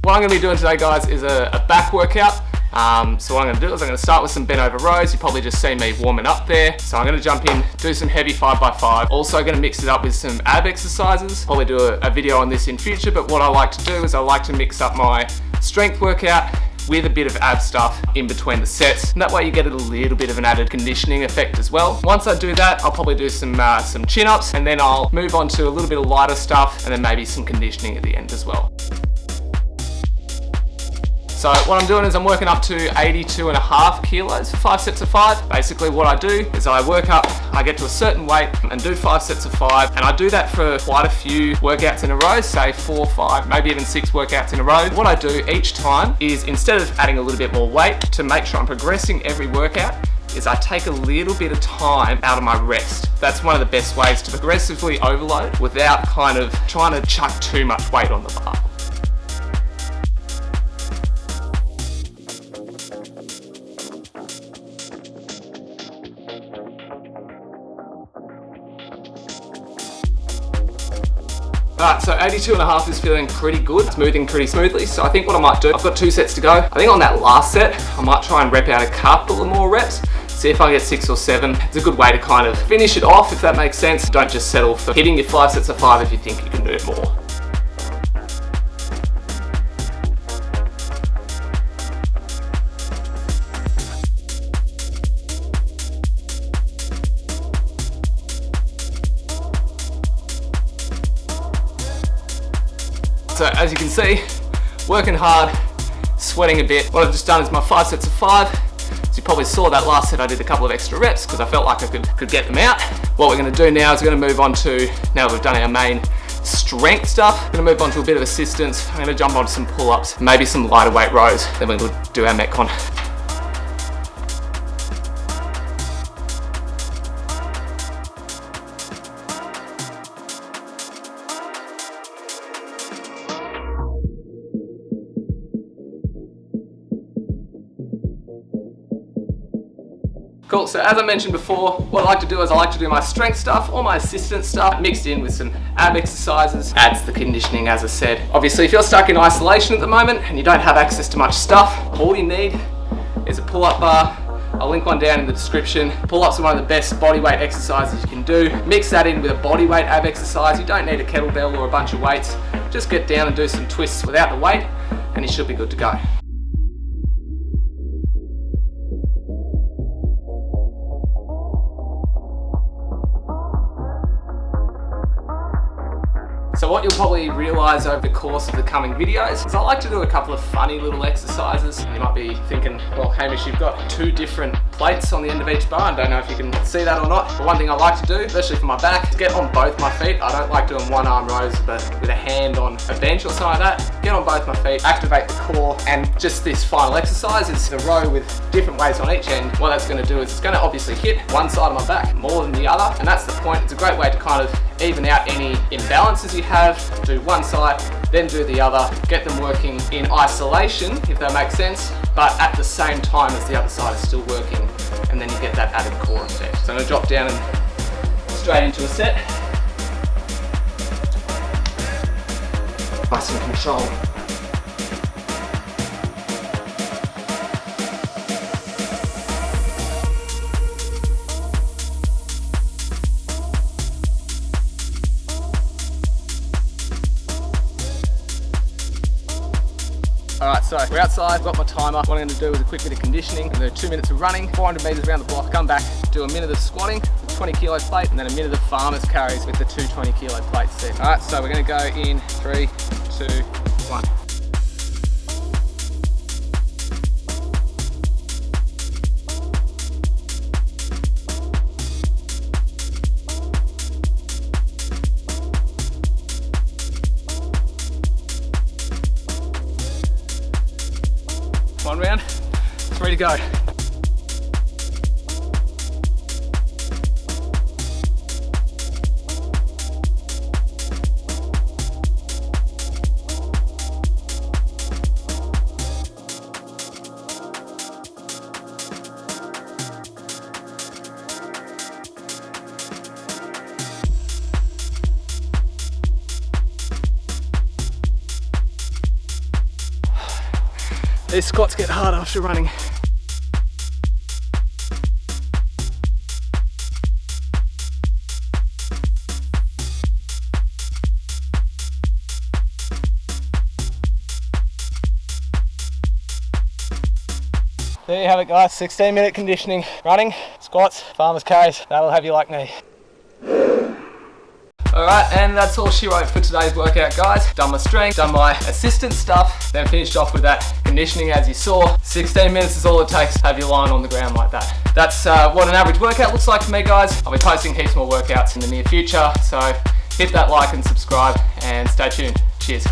What I'm going to be doing today, guys, is a back workout. So what I'm going to do is I'm going to start with some bent over rows. You probably just see me warming up there. So I'm going to jump in, do some heavy 5x5. Also going to mix it up with some ab exercises. Probably do a video on this in future, but what I like to do is I like to mix up my strength workout with a bit of ab stuff in between the sets. And that way you get a little bit of an added conditioning effect as well. Once I do that, I'll probably do some chin-ups, and then I'll move on to a little bit of lighter stuff, and then maybe some conditioning at the end as well. So what I'm doing is I'm working up to 82.5 kilos for 5 sets of 5. Basically what I do is I work up, I get to a certain weight and do 5 sets of 5, and I do that for quite a few workouts in a row, say 4, 5, maybe even 6 workouts in a row. What I do each time is, instead of adding a little bit more weight to make sure I'm progressing every workout, is I take a little bit of time out of my rest. That's one of the best ways to progressively overload without kind of trying to chuck too much weight on the bar. Alright, so 82.5 is feeling pretty good. It's moving pretty smoothly. So I think what I might do, I've got 2 sets to go. I think on that last set, I might try and rep out a couple of more reps. See if I get 6 or 7. It's a good way to kind of finish it off, if that makes sense. Don't just settle for hitting your 5 sets of 5 if you think you can do it more. So as you can see, working hard, sweating a bit. What I've just done is my 5 sets of 5. So you probably saw that last set I did a couple of extra reps because I felt like I could get them out. What we're going to do now is we're going to move on to, now that we've done our main strength stuff, we're going to move on to a bit of assistance. I'm going to jump on some pull-ups, maybe some lighter weight rows, then we'll do our Metcon. Cool, so as I mentioned before, what I like to do is I like to do my strength stuff or my assistance stuff mixed in with some ab exercises. Adds the conditioning, as I said. Obviously, if you're stuck in isolation at the moment and you don't have access to much stuff, all you need is a pull-up bar. I'll link one down in the description. Pull-ups are one of the best bodyweight exercises you can do. Mix that in with a bodyweight ab exercise. You don't need a kettlebell or a bunch of weights. Just get down and do some twists without the weight and you should be good to go. So what you'll probably realise over the course of the coming videos is I like to do a couple of funny little exercises. You might be thinking, well, Hamish, you've got 2 different plates on the end of each bar. I don't know if you can see that or not. But one thing I like to do, especially for my back, is get on both my feet. I don't like doing one arm rows, but with a hand on a bench or something like that. Get on both my feet, activate the core, and just this final exercise is a row with different weights on each end. What that's going to do is it's going to obviously hit one side of my back more than the other, and that's the point. It's a great way to kind of even out any imbalances you have. Do one side, then do the other, get them working in isolation, if that makes sense, but at the same time as the other side is still working, and then you get that added core effect. So I'm going to drop down and straight into a set. Nice and controlled. Alright, so we're outside, got my timer. What I'm going to do is a quick bit of conditioning. I'm going to do 2 minutes of running, 400 metres around the block, come back, do a minute of squatting, 20 kilo plate, and then a minute of farmer's carries with the 2 20 kilo plates set. Alright, so we're going to go in 3, 2, 1. One round, 3 to go. These squats get hard after running. There you have it guys, 16-minute conditioning, running, squats, farmer's carries, that'll have you like me. Alright, and that's all she wrote for today's workout guys. Done my strength, done my assistance stuff, then finished off with that conditioning as you saw. 16 minutes is all it takes to have you lying on the ground like that. That's what an average workout looks like for me guys. I'll be posting heaps more workouts in the near future, so hit that like and subscribe and stay tuned. Cheers.